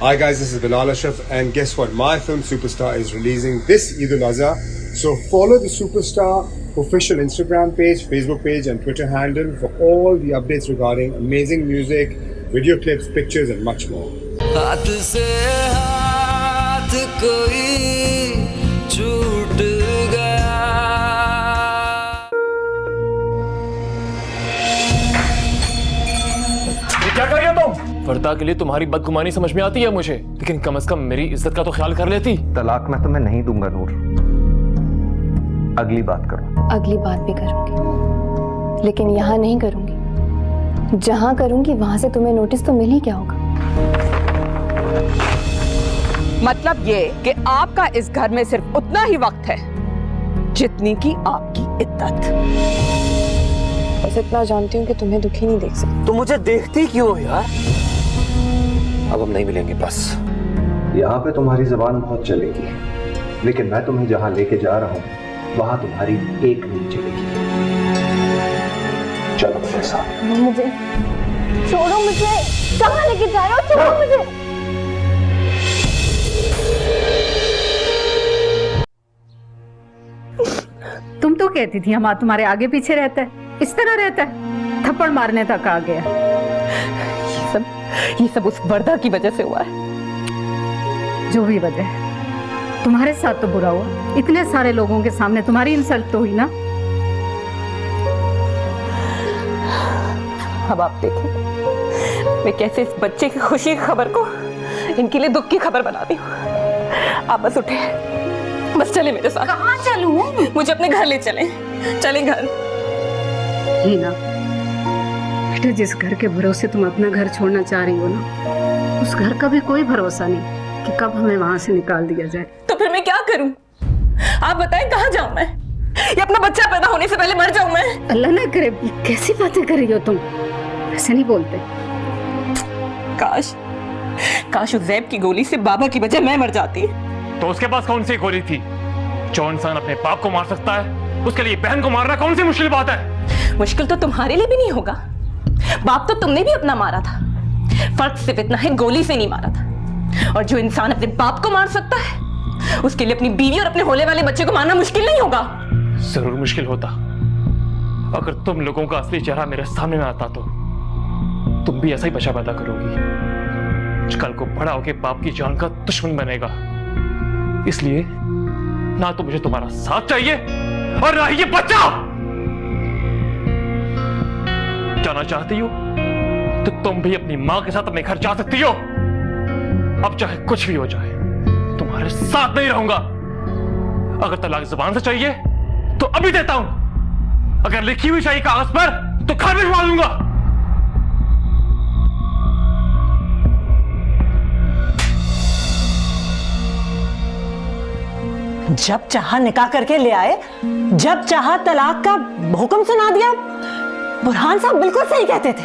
Hi guys, this is Bilal Ashraf, and guess what? My film Superstar is releasing this Eid al-Adha. So follow the Superstar official Instagram page, Facebook page and Twitter handle for all the updates regarding amazing music, video clips, pictures and much more. हाथ से हाथ कोई छूट गया। ये क्या कर रही हो तुम? वर्दा के लिए तुम्हारी बदगुमानी समझ में आती है मुझे, लेकिन कम से कम मेरी इज्जत का तो ख्याल कर लेती। तलाक मैं तुम्हें नहीं दूंगा नूर, अगली बात करो। अगली बात भी करूंगी, लेकिन यहाँ नहीं करूंगी। जहाँ करूंगी वहां से तुम्हें नोटिस तो मिल ही क्या होगा। मतलब ये कि आपका इस घर में सिर्फ उतना ही वक्त है जितनी की आपकी इद्दत। बस इतना जानती हूँ कि तुम्हें दुखी नहीं देख सकती। तुम मुझे देखती क्यों हो यार? अब हम नहीं मिलेंगे बस। यहाँ पे तुम्हारी जबान बहुत चलेगी, लेकिन मैं तुम्हें जहाँ लेके जा रहा हूँ वहां तुम्हारी एक नहीं चलेगी। चलो मेरे साथ। मुझे छोड़ो, मुझे कहाँ लेके जा रहे हो? छोड़ो मुझे। तुम तो कहती थी हमारा तुम्हारे आगे पीछे रहता है, इस तरह रहता है, थप्पड़ मारने तक आ गया। ये सब उस वर्दा की वजह से हुआ है। जो भी वजह है, तुम्हारे साथ तो बुरा हुआ। इतने सारे लोगों के सामने तुम्हारी इंसल्ट तो हुई ना। अब आप देखिए मैं कैसे इस बच्चे की खुशी की खबर को इनके लिए दुख की खबर बनाती हूँ। आप बस उठे, बस चले मेरे साथ। कहाँ चलूं? मुझे अपने घर ले चलें। चलें घर। हीना बेटा, जिस घर के भरोसे तुम अपना घर छोड़ना चाह रही हो ना, उस घर का भी कोई भरोसा नहीं कि कब हमें वहां से निकाल दिया जाए। तो फिर मैं क्या करूं? आप बताएं, कहाँ जाऊं मैं? या अपना बच्चा पैदा होने से पहले मर जाऊं मैं? अल्लाह ना करे, कैसी बातें कर रही हो तुम? ऐसे नहीं बोलते। काश उस जैब की गोली से बाबा की वजह मैं मर जाती। तो उसके पास कौन सी गोली थी? जो इंसान अपने बाप को मार सकता है, उसके लिए बहन को मारना कौन सी मुश्किल बात है? मुश्किल तो तुम्हारे लिए भी नहीं होगा। बाप तो तुमने भी अपना मारा था, फर्क सिर्फ इतना है गोली से नहीं मारा था। और जो इंसान अपने बाप को मार सकता है, उसके लिए अपनी बीवी और अपने होने वाले बच्चे को मारना मुश्किल नहीं होगा। जरूर मुश्किल होता। अगर तुम लोगों का असली चेहरा मेरे सामने में आता तो तुम भी ऐसा ही बचा पैदा करोगी। कल को बड़ा होकर बाप की जान का दुश्मन बनेगा। इसलिए ना तो मुझे तुम्हारा साथ चाहिए और ना ही ये बच्चा। जाना चाहती हो तो तुम भी अपनी मां के साथ अपने घर जा सकती हो। अब चाहे कुछ भी हो जाए, तुम्हारे साथ नहीं रहूंगा। अगर तलाक जुबान से चाहिए तो अभी देता हूं। अगर लिखी हुई चाहिए कागज पर तो घर भिजवा दूंगा। जब चाहा निकाह करके ले आए, जब चाहा तलाक का हुक्म सुना दिया। बुरहान साहब बिल्कुल सही कहते थे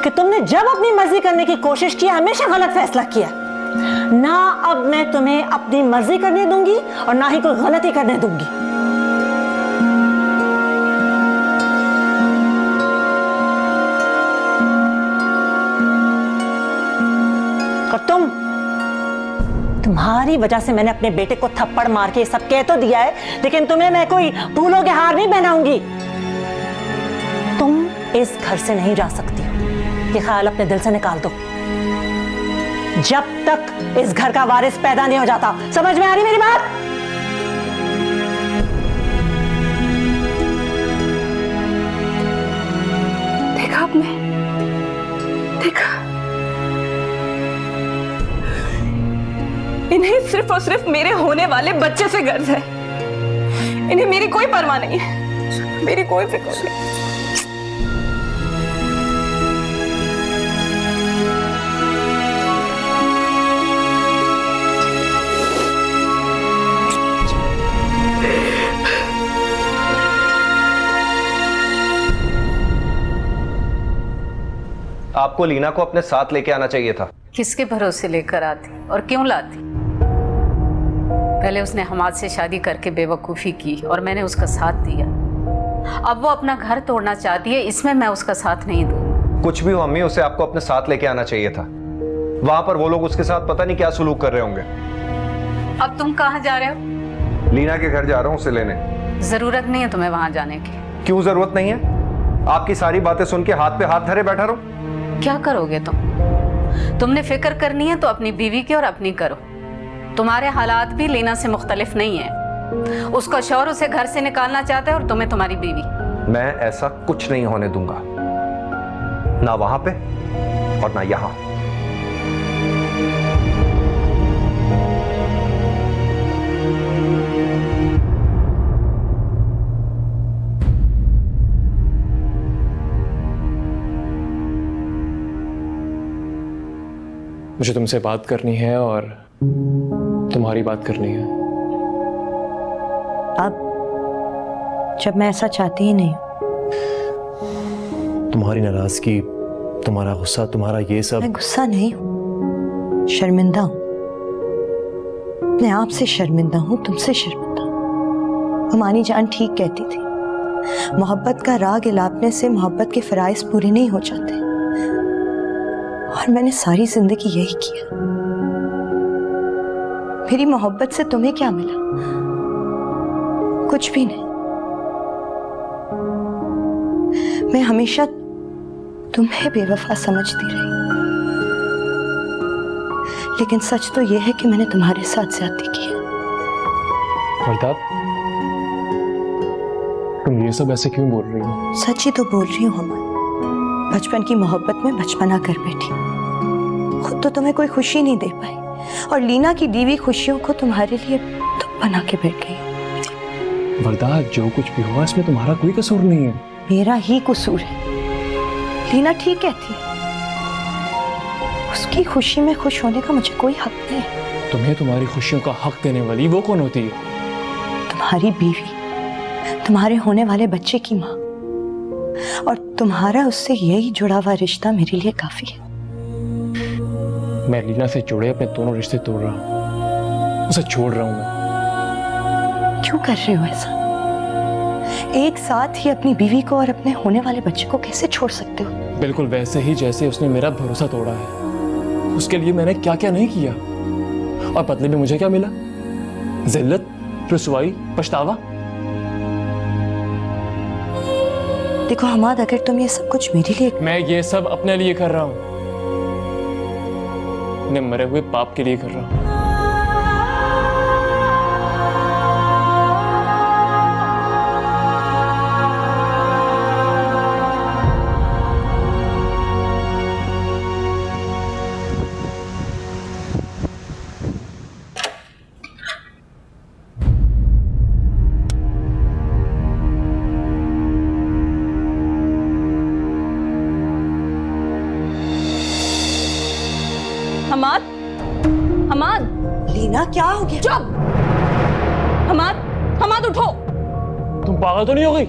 कि तुमने जब अपनी मर्जी करने की कोशिश की, हमेशा गलत फैसला किया। ना अब मैं तुम्हें अपनी मर्जी करने दूंगी और ना ही कोई गलती करने दूंगी। और तुम्हारी वजह से मैंने अपने बेटे को थप्पड़ मार के सब कह तो दिया है, लेकिन तुम्हें मैं कोई फूलों के हार नहीं पहनाऊंगी। तुम इस घर से नहीं जा सकती हो, ये ख्याल अपने दिल से निकाल दो। जब तक इस घर का वारिस पैदा नहीं हो जाता। समझ में आ रही मेरी बात? देखा आपने? देखा? इन्हें सिर्फ और सिर्फ मेरे होने वाले बच्चे से गर्ज है। इन्हें मेरी कोई परवाह नहीं है, मेरी कोई फिक्र नहीं। आपको लीना को अपने साथ लेके आना चाहिए था। किसके भरोसे लेकर आती और क्यों लाती? पहले उसने हमाद से शादी करके बेवकूफ़ी की और मैंने उसका साथ दिया। अब वो अपना घर तोड़ना चाहती है, इसमें मैं उसका साथ नहीं दूँ। कुछ भी हो अम्मी, उसे आपको अपने साथ लेके आना चाहिए था। वहां पर वो लोग उसके साथ पता नहीं क्या सुलूक कर रहे होंगे। अब तुम कहाँ जा रहे हो? लीना के घर जा रहा हूं उसे लेने। जरूरत नहीं है तुम्हें वहां जाने की। क्यों जरूरत नहीं है? आपकी सारी बातें सुन के हाथ पे हाथ धरे बैठा रहूं? क्या करोगे तुम? तुमने फिक्र करनी है तो अपनी बीवी की और अपनी करो। तुम्हारे हालात भी लीना से मुख्तलिफ नहीं है। उसका शौहर उसे घर से निकालना चाहता है और तुम्हें तुम्हारी बीवी। मैं ऐसा कुछ नहीं होने दूंगा, ना वहां पे और ना यहां। मुझे तुमसे बात करनी है और तुम्हारी बात करनी है। अब जब मैं ऐसा चाहती ही नहीं। तुम्हारी नाराजगी, तुम्हारा गुस्सा, तुम्हारा ये सब। मैं गुस्सा नहीं हूं, शर्मिंदा हूं। अपने आप से शर्मिंदा हूं, तुमसे शर्मिंदा हूं। हमारी जान ठीक कहती थी, मोहब्बत का राग इलापने से मोहब्बत के फराइज पूरे नहीं हो जाते। और मैंने सारी जिंदगी यही किया। मेरी मोहब्बत से तुम्हें क्या मिला? कुछ भी नहीं। मैं हमेशा तुम्हें बेवफा समझती रही, लेकिन सच तो यह है कि मैंने तुम्हारे साथ ज्यादती की है। वर्दा, तुम ये सब ऐसे क्यों बोल रही हो? सच ही तो बोल रही हूँ अमन। बचपन की मोहब्बत में बचपना कर बैठी। खुद तो तुम्हें कोई खुशी नहीं दे पाई, और लीना की दी हुई खुशियों को तुम्हारे लिए तुम बना के बैठ गई। वर्दा, जो कुछ भी हुआ इसमें तुम्हारा कोई कसूर नहीं है। मेरा ही कसूर है। लीना ठीक कहती, उसकी खुशी में खुश होने का मुझे कोई हक नहीं है। तुम्हें तुम्हारी खुशियों का हक देने वाली वो कौन होती है? तुम्हारी बीवी, तुम्हारे होने वाले बच्चे की माँ, और तुम्हारा उससे यही जुड़ा हुआ रिश्ता मेरे लिए काफी है। मैं लीना से जुड़े अपने दोनों रिश्ते तोड़ रहा हूं, उसे छोड़ रहा हूं मैं। क्यों कर रहे हो ऐसा? एक साथ ही अपनी बीवी को और अपने होने वाले बच्चे को कैसे छोड़ सकते हो? बिल्कुल वैसे ही जैसे उसने मेरा भरोसा तोड़ा है। उसके लिए मैंने क्या क्या नहीं किया, और बदले में मुझे क्या मिला? जिल्लत, रुसवाई, पछतावा। देखो हमाद, अगर तुम ये सब कुछ मेरे लिए। मैं ये सब अपने लिए कर रहा हूं, अपने मरे हुए बाप के लिए कर रहा हूं। हमाद, हमाद। लीना क्या हो गया? चुप। हमाद, हमाद उठो। तुम पागल तो नहीं हो गई?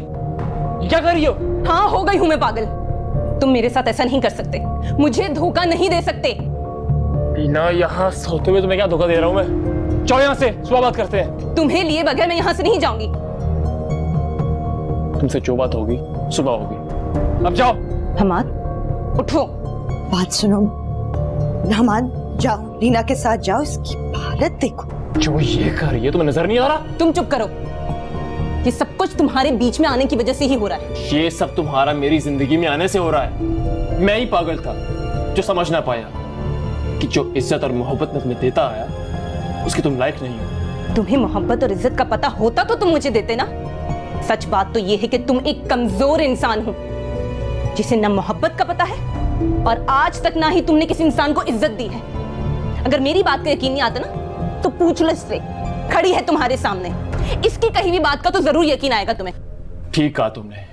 क्या कर रही हो? हाँ, हो गई हूं मैं पागल। तुम मेरे साथ ऐसा नहीं कर सकते, मुझे धोखा नहीं दे सकते। लीना, यहाँ सोते हुए तुम्हें क्या धोखा दे रहा हूं मैं? जाओ यहाँ से, सुबह बात करते हैं। तुम्हें लिए बगैर मैं यहाँ से नहीं जाऊंगी। तुमसे जो बात होगी सुबह होगी, अब जाओ। हमाद, उठो। बात सुनो हमाद, जाओ लीना के साथ जाओ, इसकी हालत देखो। जो ये कर रही है तुम्हें नजर नहीं आ रहा? तुम चुप करो। ये सब कुछ तुम्हारे बीच में आने की वजह से ही हो रहा है। ये सब तुम्हारा मेरी जिंदगी में आने से हो रहा है। मैं ही पागल था जो समझ ना पाया कि जो इज्जत और मोहब्बत में तुम्हें देता आया उसकी तुम लायक नहीं हो। तुम्हें मोहब्बत और इज्जत का पता होता तो तुम मुझे देते ना। सच बात तो ये है कि तुम एक कमजोर इंसान हो जिसे न मोहब्बत का पता है और आज तक ना ही तुमने किसी इंसान को इज्जत दी है। अगर मेरी बात का यकीन नहीं आता ना तो पूछ लो इससे, खड़ी है तुम्हारे सामने। इसकी कही हुई बात का तो जरूर यकीन आएगा तुम्हें। ठीक कहा तुमने,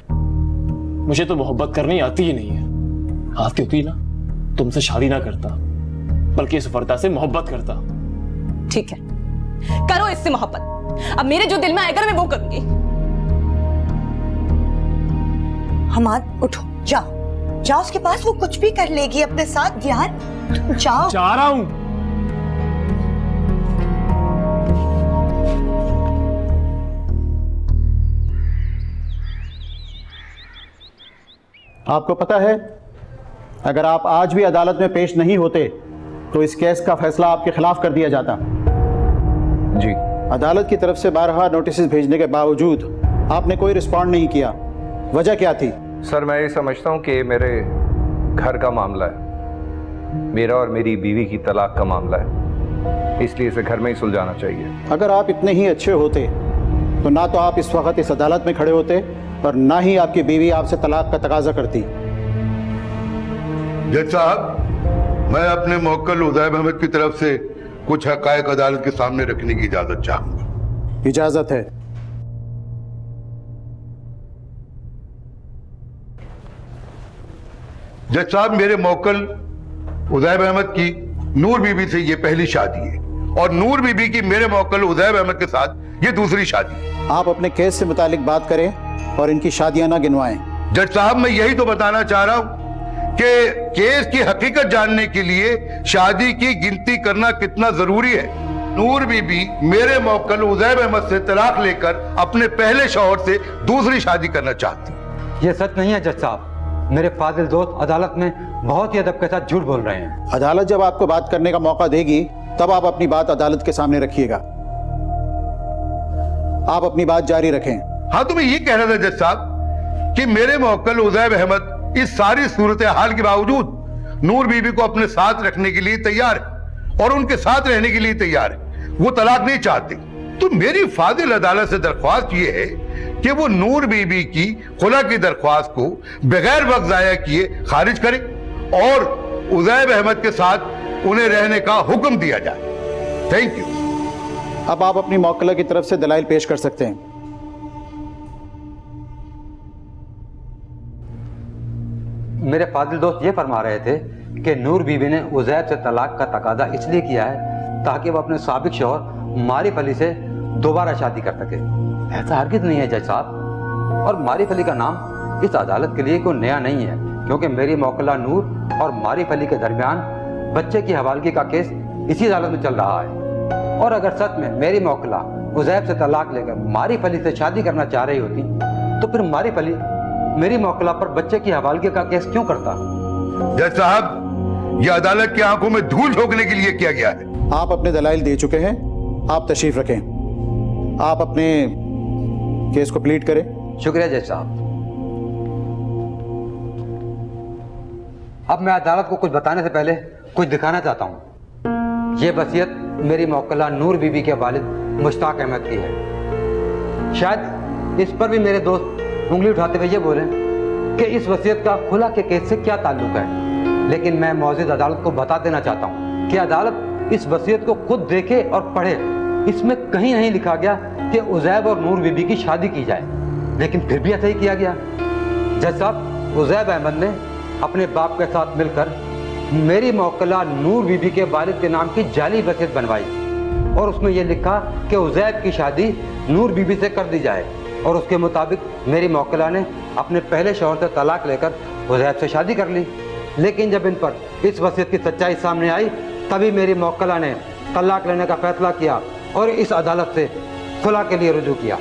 मुझे तो मोहब्बत करनी आती ही नहीं है। आती होती ना तुमसे शादी ना करता, बल्कि इस वर्दा से मोहब्बत करता। ठीक है, करो इससे मोहब्बत। अब मेरे जो दिल में आएगा मैं वो करूंगी। हमाद, उठो, जाओ जाओ उसके पास, वो कुछ भी कर लेगी अपने साथ। यार जाओ। जा रहा हूं। आपको पता है, अगर आप आज भी अदालत में पेश नहीं होते तो इस केस का फैसला आपके खिलाफ कर दिया जाता। जी। अदालत की तरफ से बारहा नोटिस भेजने के बावजूद आपने कोई रिस्पॉन्ड नहीं किया, वजह क्या थी? सर, मैं ये समझता हूँ कि मेरे घर का मामला है, मेरा और मेरी बीवी की तलाक का मामला है, इसलिए इसे घर में ही सुलझाना चाहिए। अगर आप इतने ही अच्छे होते तो ना तो आप इस वक्त इस अदालत में खड़े होते और ना ही आपकी बीवी आपसे तलाक का तकाजा करती। जज साहब, मैं अपने मोक्कल उदैब अहमद की तरफ से कुछ हकायक अदालत के सामने रखने की इजाजत चाहूंगा। इजाजत है। जज साहब, मेरे मोक्कल उदैब अहमद की नूर बीबी से ये पहली शादी है और नूर बीबी की मेरे मोक्कल उदैब अहमद के साथ ये दूसरी शादी है। आप अपने केस से मुतालिक बात करें और इनकी शादियां ना गिनवाएं। जज साहब, मैं यही तो बताना चाह रहा हूं कि केस की हकीकत जानने के लिए शादी की गिनती करना कितना जरूरी है। नूर बीबी मेरे मोक्कल उदैब अहमद से तलाक लेकर अपने पहले शौहर से दूसरी शादी करना चाहती। ये सच नहीं है जज साहब, मेरे फाजिल दोस्त अदालत में बहुत ही अदब के साथ झूठ बोल रहे हैं। अदालत जब आपको बात करने का मौका देगी तब आप अपनी बात अदालत के सामने रखिएगा। आप अपनी बात जारी रखें। हाँ, तो मैं ये कह रहा था जज साहब कि मेरे मोक्कल उदैब अहमद इस सारी सूरत हाल के बावजूद नूर बीबी को अपने साथ रखने के लिए तैयार है और उनके साथ रहने के लिए तैयार है, वो तलाक नहीं चाहते। तो मेरी फाजिल अदालत से दरख्वास्त ये है कि वो नूर बीबी की खुला की दरख्वास्त को बगैर वक्त जाया किए खारिज करे और उदैब अहमद के साथ उन्हें रहने का हुक्म दिया जाए। Thank you. अब आप अपनी मौकला की तरफ से दलाइल पेश कर सकते हैं। मेरे फाजिल दोस्त ये फरमा रहे थे कि नूर बीबी ने उज़ैब से तलाक का तकाजा इसलिए किया है ताकि वह अपने साबिक शौहर मारिफ अली से दोबारा शादी कर सके। ऐसा हरगिज़ नहीं है जज साहब, और मारिफ अली का नाम इस अदालत के लिए कोई नया नहीं है, क्योंकि मेरी मौकला नूर और मारिफ अली के दरमियान बच्चे की हवालगी का केस इसी अदालत में चल रहा है। और अगर सच में मेरी मौकला उज़ैब से तलाक लेकर मारिफ अली से शादी करना चाह रही होती तो फिर मारिफ अली मेरी मौकला पर बच्चे की हवालगी का केस क्यों करता? जज साहब, यह अदालत की आंखों में धूल झोंकने के लिए किया गया है। आप अपने दलाइल दे चुके हैं, आप तशरीफ रखें। आप अपने केस को प्लीट करें। शुक्रिया जज साहब। अब मैं अदालत को कुछ बताने से पहले कुछ दिखाना चाहता हूँ। ये वसीयत मेरी मौकला नूर बीबी के वालिद मुश्ताक अहमद की है। शायद इस पर भी मेरे दोस्त उंगली उठाते हुए ये बोलें कि इस वसीयत का खुला के केस से क्या ताल्लुक है, लेकिन मैं मौजूद अदालत को बता देना चाहता हूँ कि अदालत इस वसीयत को खुद देखे और पढ़े। इसमें कहीं नहीं लिखा गया कि उज़ैब और नूर बीबी की शादी की जाए, लेकिन फिर भी ऐसा ही किया गया। जज साहब, उज़ैब अहमद ने अपने बाप के साथ मिलकर मेरी मौकला नूर बीबी के वालिद के नाम की जाली वसीयत बनवाई और उसमें यह लिखा कि उज़ैब की शादी नूर बीबी से कर दी जाए, और उसके मुताबिक मेरी मौकला ने अपने पहले शौहर से तलाक लेकर उज़ैब से शादी कर ली। लेकिन जब इन पर इस वसीयत की सच्चाई सामने आई तभी मेरी मौकला ने तलाक लेने का फैसला किया और इस अदालत से खुला के लिए रुजू किया।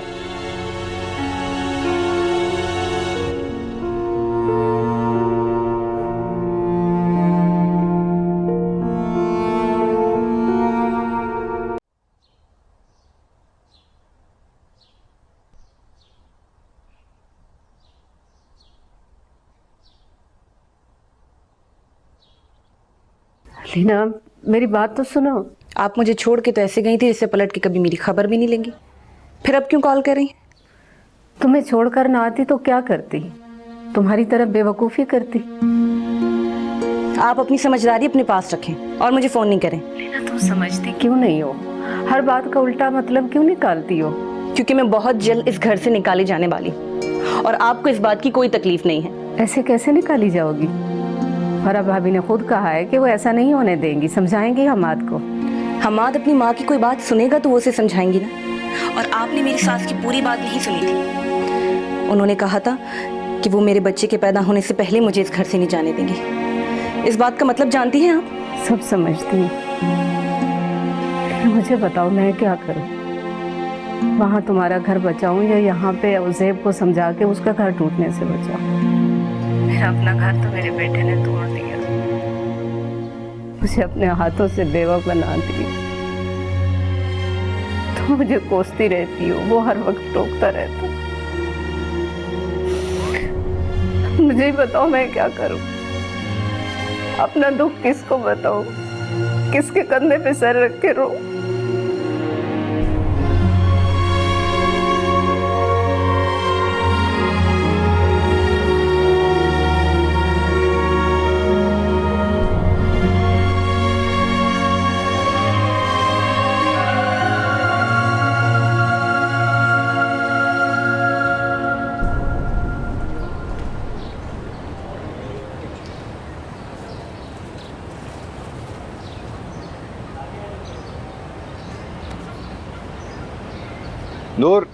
लीना, मेरी बात तो सुनो। आप मुझे छोड़ के तो ऐसे गई थी जिससे पलट के कभी मेरी खबर भी नहीं लेंगी, फिर अब क्यों कॉल कर रही? तुम्हें छोड़कर ना आती तो क्या करती? तुम्हारी तरफ बेवकूफ़ी करती। आप अपनी समझदारी अपने पास रखें और मुझे फ़ोन नहीं करें। लीना, तुम समझती क्यों नहीं हो? हर बात का उल्टा मतलब क्यों निकालती हो? क्योंकि मैं बहुत जल्द इस घर से निकाली जाने वाली हूँ और आपको इस बात की कोई तकलीफ नहीं है। ऐसे कैसे निकाली जाओगी? फरा भाभी ने खुद कहा है कि वो ऐसा नहीं होने देंगी, समझाएंगी हमाद को। हमाद अपनी माँ की कोई बात सुनेगा तो वो उसे समझाएंगी ना। और आपने मेरी सास की पूरी बात नहीं सुनी थी। उन्होंने कहा था कि वो मेरे बच्चे के पैदा होने से पहले मुझे इस घर से नहीं जाने देंगी। इस बात का मतलब जानती हैं आप? सब समझती हूँ, मुझे बताओ मैं क्या करूँ? वहाँ तुम्हारा घर बचाऊँ या यहाँ पे उज़ैब को समझा के उसका घर टूटने से बचाऊँ? मेरा अपना घर तो मेरे बेटे ने तोड़ दिया। मुझे अपने हाथों से बेवा बना दी। तो मुझे कोसती रहती हो, वो हर वक्त टोकता रहता। मुझे ही बताओ मैं क्या करूं? अपना दुख किसको बताऊं? किसके कंधे पे सर रख के रो? नूर,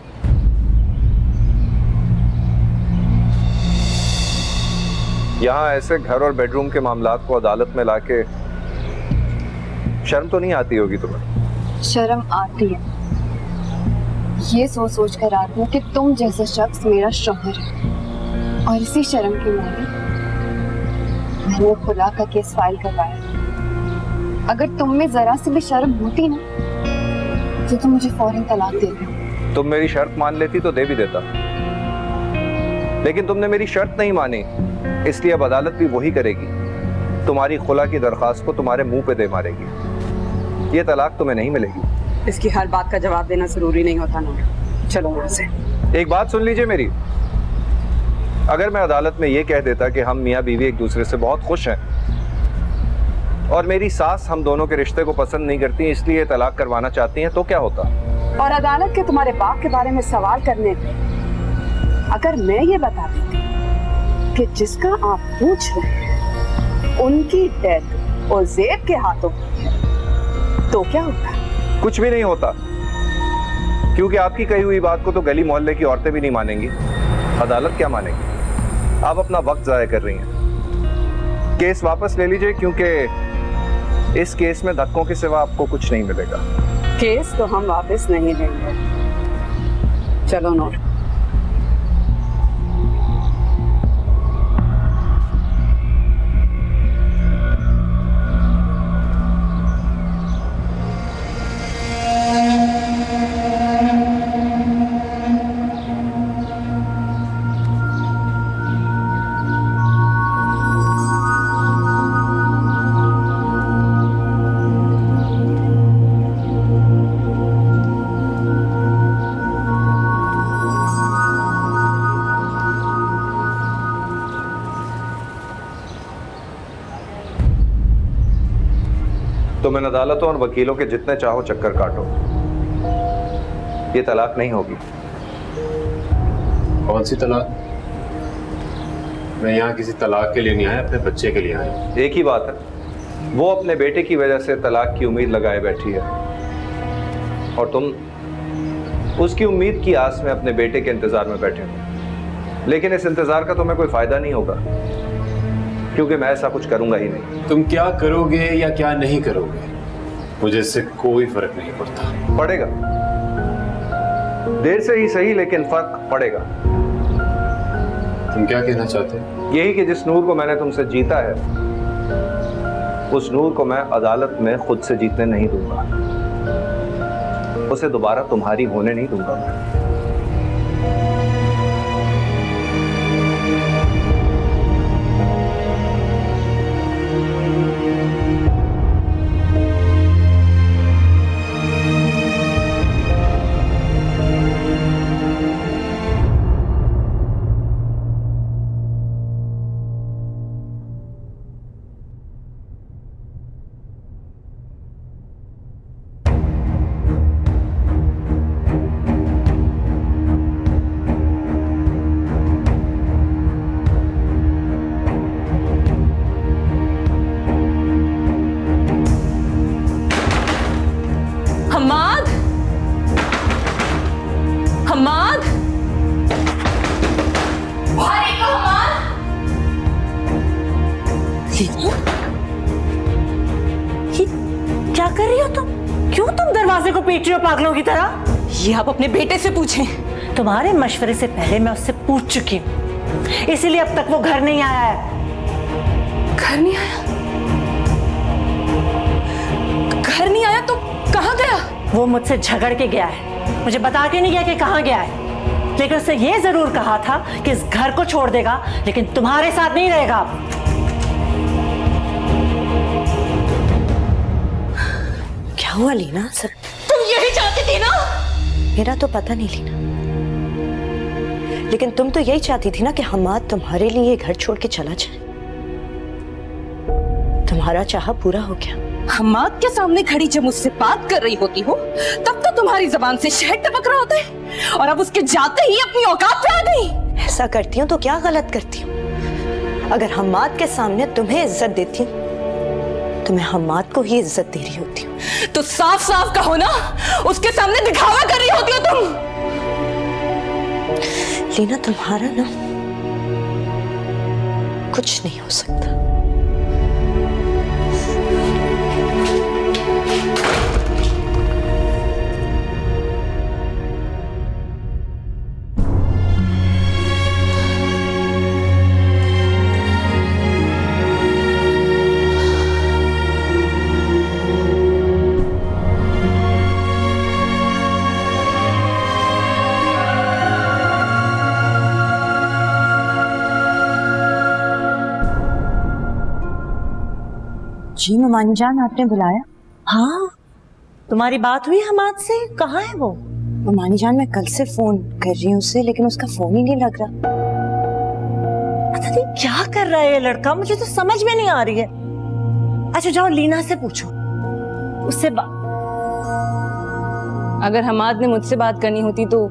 यहाँ ऐसे घर और बेडरूम के मामलात को अदालत में लाके शर्म तो नहीं आती होगी तुम्हें? शर्म आती है, ये सोच सोच कर आती हूँ कि तुम जैसा शख्स मेरा शौहर है, और इसी शर्म के मारे मैंने खुला का केस फाइल करवाया। अगर तुम में जरा सी भी शर्म होती ना तो तुम मुझे फौरन तलाक दे दो। तुम मेरी शर्त मान लेती तो दे भी देता, लेकिन तुमने मेरी शर्त नहीं मानी, इसलिए अब अदालत भी वही करेगी। तुम्हारी खुला की दरखास्त को तुम्हारे मुंह पे दे मारेगी। ये तलाक तुम्हें नहीं मिलेगी। इसकी हर बात का जवाब देना जरूरी नहीं होता ना। चलो यहाँ से। एक बात सुन लीजिए मेरी, अगर मैं अदालत में ये कह देता कि हम मियाँ बीवी एक दूसरे से बहुत खुश हैं और मेरी सास हम दोनों के रिश्ते को पसंद नहीं करती, इसलिए तलाक करवाना चाहती हैं, तो क्या होता? और अदालत के तुम्हारे बाप के बारे में सवाल करने पे अगर मैं ये बता देती कि जिसका आप पूछ रहे हैं उनकी डेथ और ज़ेब के हाथों है, तो क्या होता? कुछ भी नहीं होता, क्योंकि आपकी कही हुई बात को तो गली मोहल्ले की औरतें भी नहीं मानेंगी, अदालत क्या मानेगी? आप अपना वक्त जाया कर रही हैं। केस वापस ले लीजिए, क्योंकि इस केस में धक्कों के सिवा आपको कुछ नहीं मिलेगा। केस तो हम वापस नहीं लेंगे। चलो नूर। तुम इन अदालतों और वकीलों के जितने चाहो चक्कर काटो, ये तलाक नहीं होगी। कौन सी तलाक? मैं यहाँ किसी तलाक के लिए नहीं आया, अपने बच्चे के लिए आया। एक ही बात है, वो अपने बेटे की वजह से तलाक की उम्मीद लगाए बैठी है और तुम उसकी उम्मीद की आस में अपने बेटे के इंतजार में बैठे हो। लेकिन इस इंतजार का तुम्हें कोई फायदा नहीं होगा, क्योंकि मैं ऐसा कुछ करूंगा ही नहीं। तुम क्या करोगे या क्या नहीं करोगे, मुझे इससे कोई फर्क नहीं पड़ता। पड़ेगा, देर से ही सही, लेकिन फर्क पड़ेगा। तुम क्या कहना चाहते हो? यही कि जिस नूर को मैंने तुमसे जीता है, उस नूर को मैं अदालत में खुद से जीतने नहीं दूंगा, उसे दोबारा तुम्हारी होने नहीं दूंगा। हम्माद, हम्माद, क्या कर रही हो तुम? क्यों तुम दरवाजे को पीट रही हो पागलों की तरह? ये आप अपने बेटे से पूछें। तुम्हारे मशवरे से पहले मैं उससे पूछ चुकी हूँ, इसीलिए अब तक वो घर नहीं आया है। घर नहीं आया? वो मुझसे झगड़ के गया है, मुझे बता के नहीं गया कि कहाँ गया है, लेकिन उससे ये जरूर कहा था कि इस घर को छोड़ देगा, लेकिन तुम्हारे साथ नहीं रहेगा। क्या हुआ लीना? सब तुम यही चाहती थी ना? मेरा तो पता नहीं लीना, लेकिन तुम तो यही चाहती थी ना कि हमाद तुम्हारे लिए ये घर छोड़ के चला जाए। तुम्हारा चाह पूरा हो गया। हमाद के सामने खड़ी जब मुझसे बात कर रही होती हो तब तो तुम्हारी जबान से शहद टपक रहा होता है, और अब उसके जाते ही अपनी औकात पे आ गई। ऐसा करती हूँ तो क्या गलत करती हूँ? अगर हमाद के सामने तुम्हें इज्जत देती हूँ तो मैं हमाद को ही इज्जत दे रही होती हूँ। तो साफ साफ कहो ना, उसके सामने दिखावा कर रही होती हो तुम। लीना तुम्हारा ना कुछ नहीं हो सकता। जी ममानी जान, आपने बुलाया? हाँ, तुम्हारी बात हुई हमाद से? कहाँ है वो? ममानी जान, मैं कल से फोन कर रही हूँ उससे, लेकिन उसका फोन ही नहीं लग रहा। पता नहीं क्या कर रहा है ये लड़का, मुझे तो समझ में नहीं आ रही है। अच्छा जाओ लीना से पूछो, उससे अगर हमाद ने मुझसे बात करनी होती तो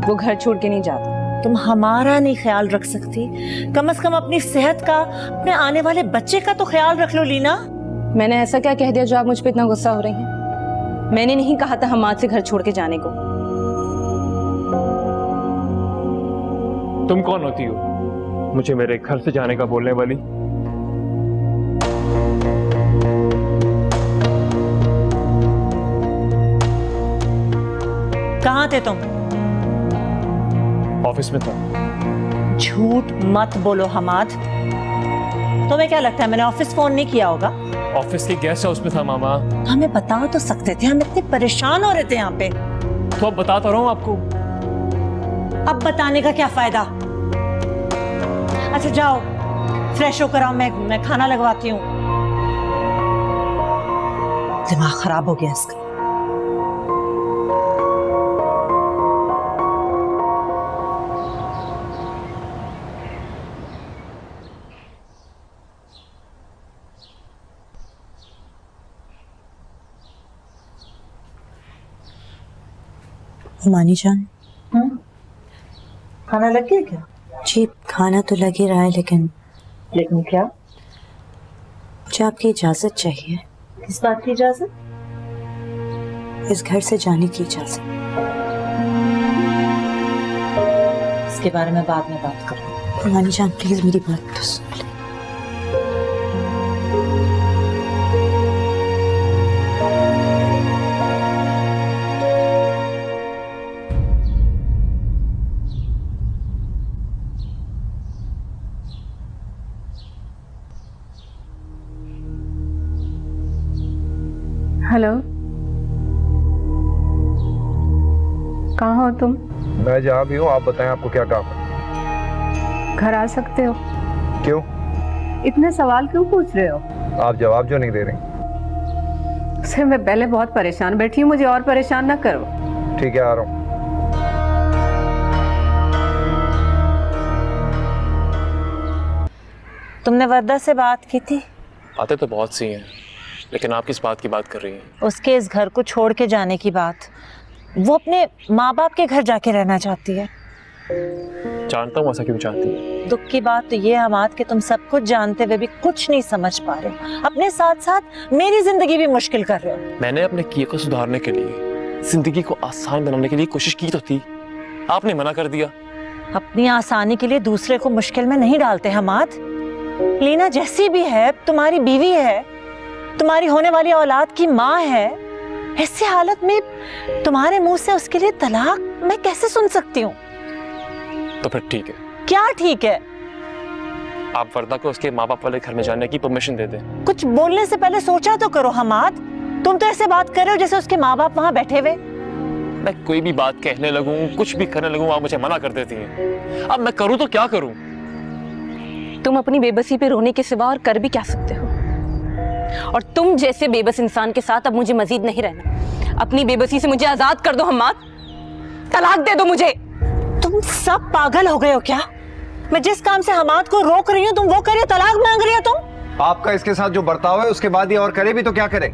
वो घर छोड़ के नहीं जाता। तुम हमारा नहीं ख्याल रख सकती, कम से कम अपनी सेहत का, अपने आने वाले बच्चे का तो ख्याल रख लो लीना। मैंने ऐसा क्या कह दिया जो आप मुझ पे इतना गुस्सा हो रही हैं? मैंने नहीं कहा था हमाद से घर छोड़ के जाने को। तुम कौन होती हो मुझे मेरे घर से जाने का बोलने वाली? कहाँ थे तुम? ऑफिस में था। झूठ मत बोलो हमाद। तुम्हें क्या लगता है मैंने ऑफिस फोन नहीं किया होगा? ऑफिस के गेस्ट हाउस में था मामा। हमें बता तो सकते थे, हम इतने परेशान हो रहे थे यहाँ पे। तो अब बताता रहा हूँ आपको। अब बताने का क्या फायदा? अच्छा जाओ फ्रेश होकर आओ, मैं खाना लगवाती हूँ। दिमाग खराब हो गया इसका। मानी जान, खाना लग गया क्या? जी खाना तो लग ही रहा है, लेकिन क्या? मुझे आपकी इजाजत चाहिए। किस बात की इजाजत? इस घर से जाने की इजाजत। इसके बारे में बाद में बात करूँ। मानी जान प्लीज मेरी बात तो सुन ले। हेलो, कहाँ हो तुम? मैं जहाँ भी हूँ, आप बताएं आपको क्या काम है? घर आ सकते हो। क्यों? इतने सवाल क्यों पूछ रहे हो? आप जवाब जो नहीं दे रही। उसे मैं पहले बहुत परेशान बैठी हूँ, मुझे और परेशान ना करो। ठीक है, आ रहा हूँ। तुमने वर्दा से बात की थी? बातें तो बहुत सी हैं, लेकिन आप किस बात की बात कर रही हैं? उसके इस घर को छोड़ के जाने की बात। वो अपने माँ बाप के घर जाके रहना चाहती है। जानता हूँ ऐसा क्यों चाहती है। दुख की बात तो ये हमाद कि तुम सब कुछ जानते हुए भी कुछ नहीं समझ पा रहे हो, अपने साथ साथ मेरी जिंदगी भी मुश्किल कर रहे हो। मैंने अपने किए को सुधारने के लिए, जिंदगी को आसान बनाने के लिए कोशिश की तो थी, आपने मना कर दिया। अपनी आसानी के लिए दूसरे को मुश्किल में नहीं डालते हमाद। लीना जैसी भी है तुम्हारी बीवी है, तुम्हारी होने वाली औलाद की माँ है। ऐसी हालत में तुम्हारे मुंह से उसके लिए तलाक मैं कैसे सुन सकती हूँ? तो फिर ठीक है। क्या ठीक है? आप वर्दा को उसके माँ बाप वाले घर में जाने की परमिशन दे दें। कुछ बोलने से पहले सोचा तो करो हमाद। तुम तो ऐसे बात कर रहे हो जैसे उसके माँ बाप वहां बैठे हुए। मैं कोई भी बात कहने लगूं, कुछ भी करने लगूं, आप मुझे मना कर देती हैं। अब मैं करूं तो क्या करूं? तुम अपनी बेबसी पे रोने के सिवा और कर भी क्या सकते हो? और तुम जैसे बेबस इंसान के साथ अब मुझे मजीद नहीं रहना। अपनी बेबसी से मुझे आजाद कर दो हम्माद, तलाक दे दो मुझे। तुम सब पागल हो गए हो क्या? मैं जिस काम से हमाद को रोक रही हूँ तुम वो कर रही हो, तलाक मांग रही हो तुम। आपका इसके साथ जो बर्ताव है उसके बाद ये और करे भी तो क्या करे?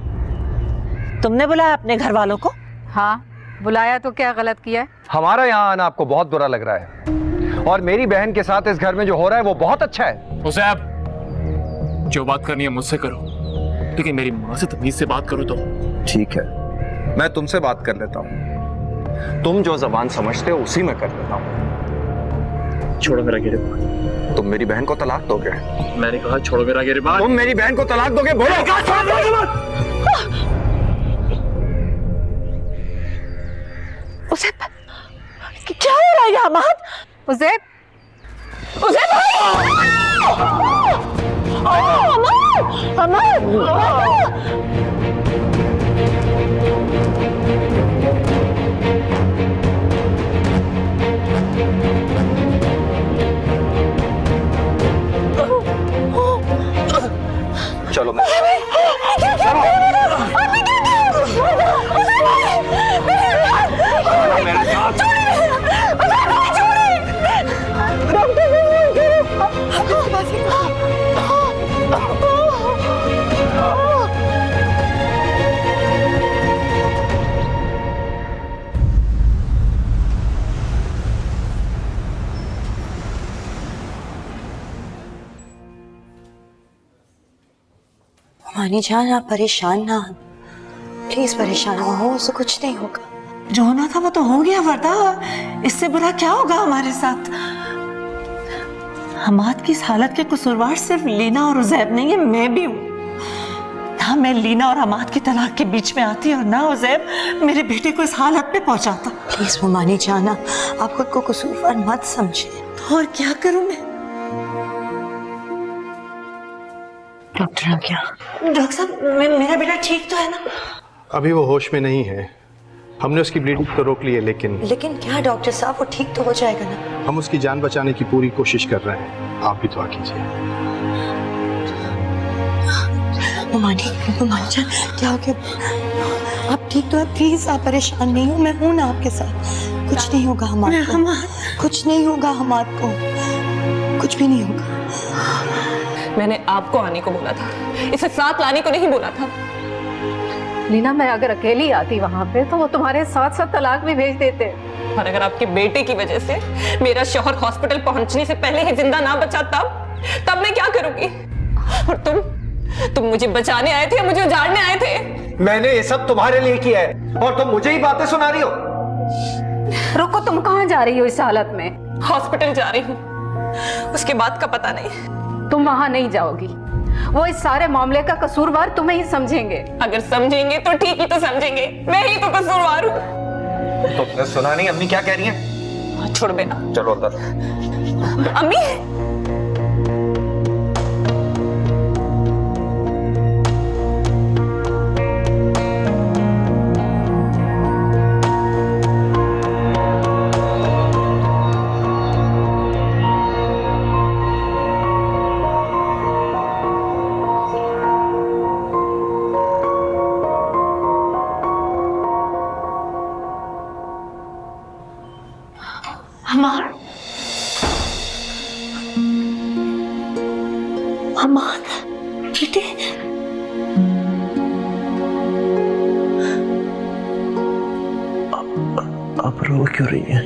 तुमने बुलाया अपने घर वालों को? हाँ बुलाया तो क्या गलत किया है? हमारा यहाँ आना आपको बहुत बुरा लग रहा है और मेरी बहन के साथ इस घर में जो हो रहा है वो बहुत अच्छा है। उज़ैब, जो बात करनी है मुझसे करो, लेकिन मेरी माँ से तमीज से बात करो तो। ठीक है, मैं तुमसे बात कर लेता हूँ। तुम जो जबान समझते हो उसी में कर लेता हूँ। छोड़ो मेरा गिरबान। तुम मेरी बहन को तलाक दोगे? मैंने कहा छोड़ो मेरा गिरबान। तुम मेरी बहन को तलाक दोगे? बोलो। उज़ैब, क्या हो रहा है हमाद? उज़ैब, चलो मैं मेरे साथ। मानी जान आप परेशान ना, प्लीज परेशान ना हो, उससे कुछ नहीं होगा। जो होना था वो तो हो गया वरदा, इससे बुरा क्या होगा हमारे साथ? हमाद की इस हालत के कसूरवार सिर्फ लीना और उज़ैब नहीं है, मैं भी हूँ। ना मैं लीना और हमाद की तलाक के बीच में आती और ना उज़ैब मेरे बेटे को इस हालत पे पहुंचाता। प्लीज मुमानी जाना, आप खुद को कसूरवार मत समझे। और क्या करूं मैं? डॉक्टर आ गया। डॉक्टर साहब, मेरा बेटा ठीक तो है ना? अभी वो होश में नहीं है, हमने उसकी ब्लीडिंग तो रोक ली है, लेकिन क्या डॉक्टर साहब, वो ठीक तो हो जाएगा ना? हम उसकी जान बचाने की पूरी कोशिश कर रहे हैं, आप भी दुआ कीजिए। मुमानी जान, क्या हो गया? आप ठीक तो है? प्लीज आप परेशान नहीं हो, मैं हूं ना आपके साथ। कुछ नहीं होगा हमारे को, कुछ नहीं होगा हमारे को, कुछ भी नहीं होगा। मैंने आपको आने को बोला था, इसे साथ लाने को नहीं बोला था। लीना, मैं अगर अकेली आती वहां पे तो वो तुम्हारे साथ साथ तलाक भी भेज देते। और अगर आपके बेटे की वजह से मेरा शौहर हॉस्पिटल पहुंचने से पहले ही जिंदा ना बचा तब मैं क्या करूंगी? और तुम मुझे बचाने आए थे या मुझे उजाड़ने आए थे? मैंने ये सब तुम्हारे लिए किया है और तुम मुझे ही बातें सुना रही हो। रुको, तुम कहाँ जा रही हो इस हालत में? हॉस्पिटल जा रही हूँ, उसके बाद का पता नहीं। तुम वहां नहीं जाओगी, वो इस सारे मामले का कसूरवार तुम्हें ही समझेंगे। अगर समझेंगे तो ठीक ही तो समझेंगे, मैं ही तो कसूरवार हूँ। तुमने सुना नहीं अम्मी क्या कह रही हैं? छोड़ बेटा, चलो अंदर। अम्मी, हमाद बेटे, आप रो क्यों रही हैं?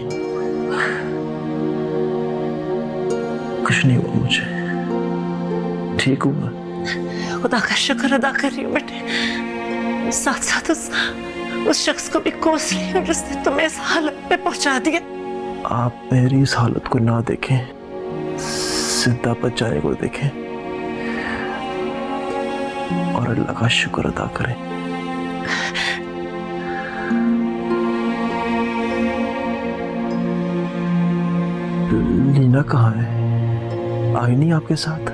कुछ नहीं हुआ मुझे, ठीक हुआ। खुदा का शुक्र अदा कर रही हूँ बेटे, साथ साथ उस शख्स को भी कोस रही हूँ जिसने तुम्हें इस हालत पे पहुंचा दिया। आप मेरी इस हालत को ना देखें, जिंदा बच जाने को देखें और अल्लाह का शुक्र अदा करें। लीना कहाँ है? आई नहीं आपके साथ?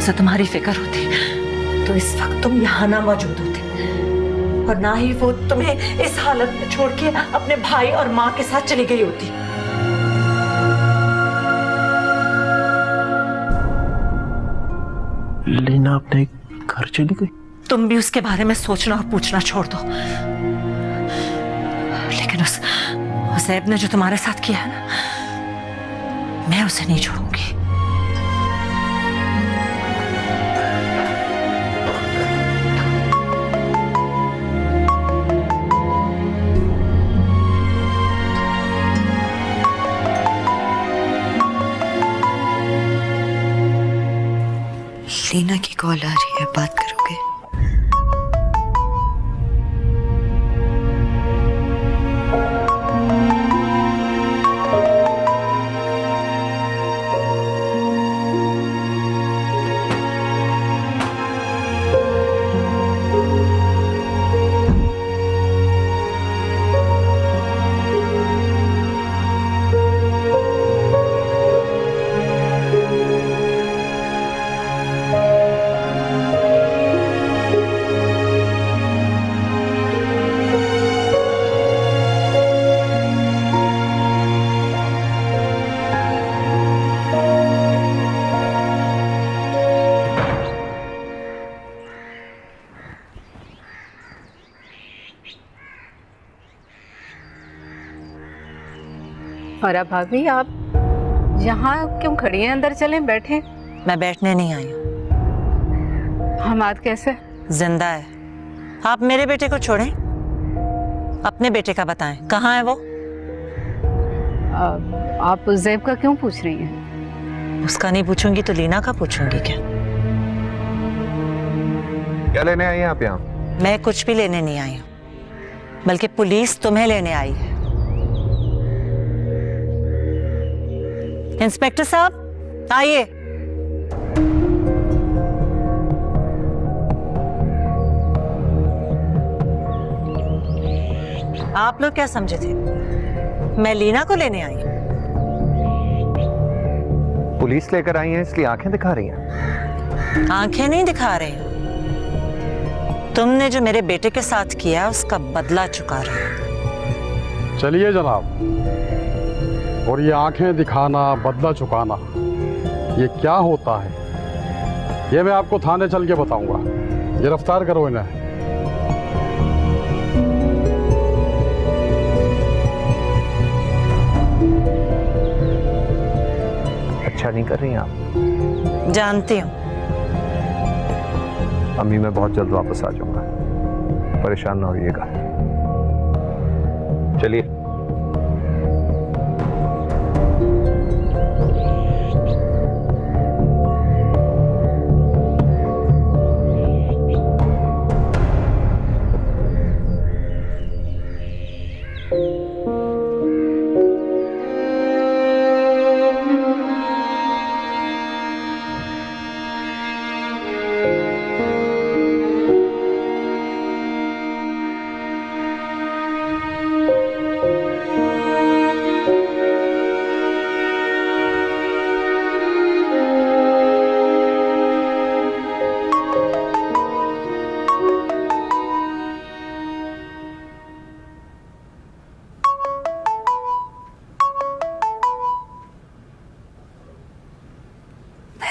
मुझसे तुम्हारी फिक्र होती तो इस वक्त तुम यहाँ ना मौजूद होते, और ना ही वो तुम्हें इस हालत में छोड़ के अपने भाई और माँ के साथ चली गई होती। लीना अपने घर चली गई? तुम भी उसके बारे में सोचना और पूछना छोड़ दो, लेकिन उस ज़ैब ने जो तुम्हारे साथ किया है ना, मैं उसे नहीं छोड़ूंगी। लीना की कॉल आ रही है, बात करोगे? और अब भाभी आप यहाँ क्यों खड़ी हैं? अंदर चलें, बैठें। मैं बैठने नहीं आई हूँ। हमाद कैसे? जिंदा है। आप मेरे बेटे को छोड़ें, अपने बेटे का बताएं, कहाँ है वो? आप ज़ैब का क्यों पूछ रही हैं? उसका नहीं पूछूंगी तो लीना का पूछूंगी क्या? क्या लेने आई हैं आप यहाँ? मैं कुछ भी लेने नहीं आई हूँ, बल्कि पुलिस तुम्हें लेने आई है। इंस्पेक्टर साहब आइए। आप लोग क्या समझे थे मैं लीना को लेने आई हूं? पुलिस लेकर आई हैं इसलिए आंखें दिखा रही हैं? आंखें नहीं दिखा रहे हैं, तुमने जो मेरे बेटे के साथ किया उसका बदला चुका रहे हो। चलिए जनाब, और ये आंखें दिखाना, बदला चुकाना, ये क्या होता है ये मैं आपको थाने चल के बताऊंगा। गिरफ्तार करो इन्हें। अच्छा नहीं कर रही आप? जानती हूँ। अम्मी मैं बहुत जल्द वापस आ जाऊंगा, परेशान ना होइएगा। चलिए।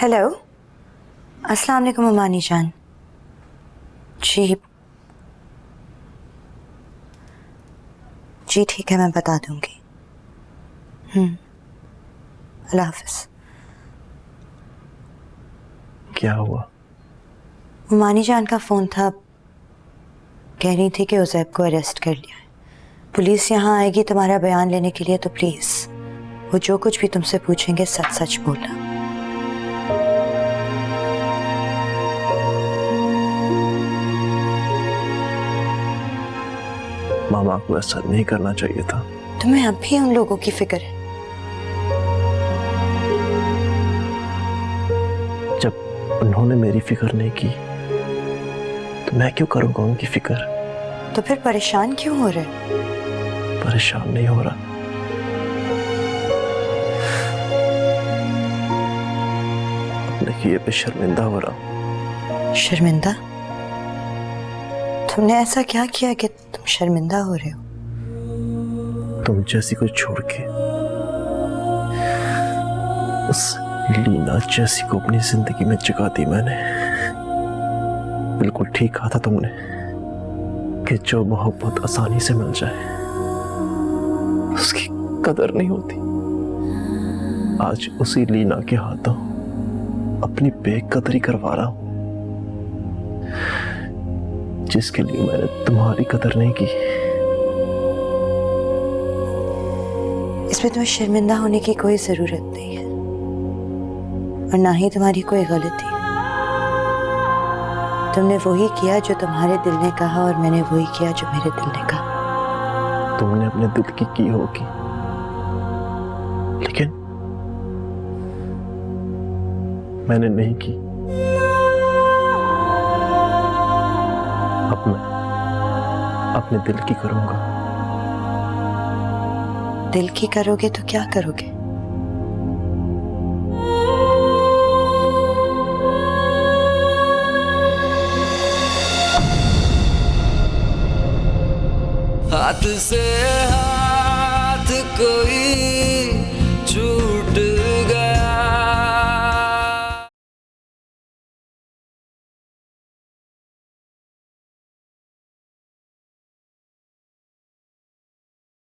हेलो, अस्सलाम वालेकुम अमानी जान। जी जी ठीक है, मैं बता दूंगी। अल्लाह हाफिज। क्या हुआ? अमानी जान का फ़ोन था, कह रही थी कि उज़ैब को अरेस्ट कर लिया है। पुलिस यहाँ आएगी तुम्हारा बयान लेने के लिए, तो प्लीज़ वो जो कुछ भी तुमसे पूछेंगे सच सच बोलना। मामा को ऐसा नहीं करना चाहिए था। तुम्हें अब भी उन लोगों की फिक्र है? जब उन्होंने मेरी फिक्र नहीं की तो मैं क्यों करूंगा उनकी फिक्र? तो फिर परेशान क्यों हो रहे? परेशान नहीं हो रहा, अपने किए पे शर्मिंदा हो रहा हूं। शर्मिंदा? तुमने ऐसा क्या किया कि तुम शर्मिंदा हो रहे हो? तुम जैसी को छोड़ के उस लीना जैसी को अपनी जिंदगी में जगा दी मैंने। बिल्कुल ठीक कहा था तुमने कि जो मोहब्बत आसानी से मिल जाए उसकी कदर नहीं होती। आज उसी लीना के हाथों अपनी बेकदरी करवा रहा हूं, जिसके लिए मैंने तुम्हारी कदर नहीं की। इसमें तुम्हें शर्मिंदा होने की कोई जरूरत नहीं है और ना ही तुम्हारी कोई गलती। तुमने वही किया जो तुम्हारे दिल ने कहा और मैंने वही किया जो मेरे दिल ने कहा। तुमने अपने दिल की होगी, लेकिन मैंने नहीं की। अब मैं अपने दिल की करूंगा। दिल की करोगे तो क्या करोगे? हाथ से हाथ कोई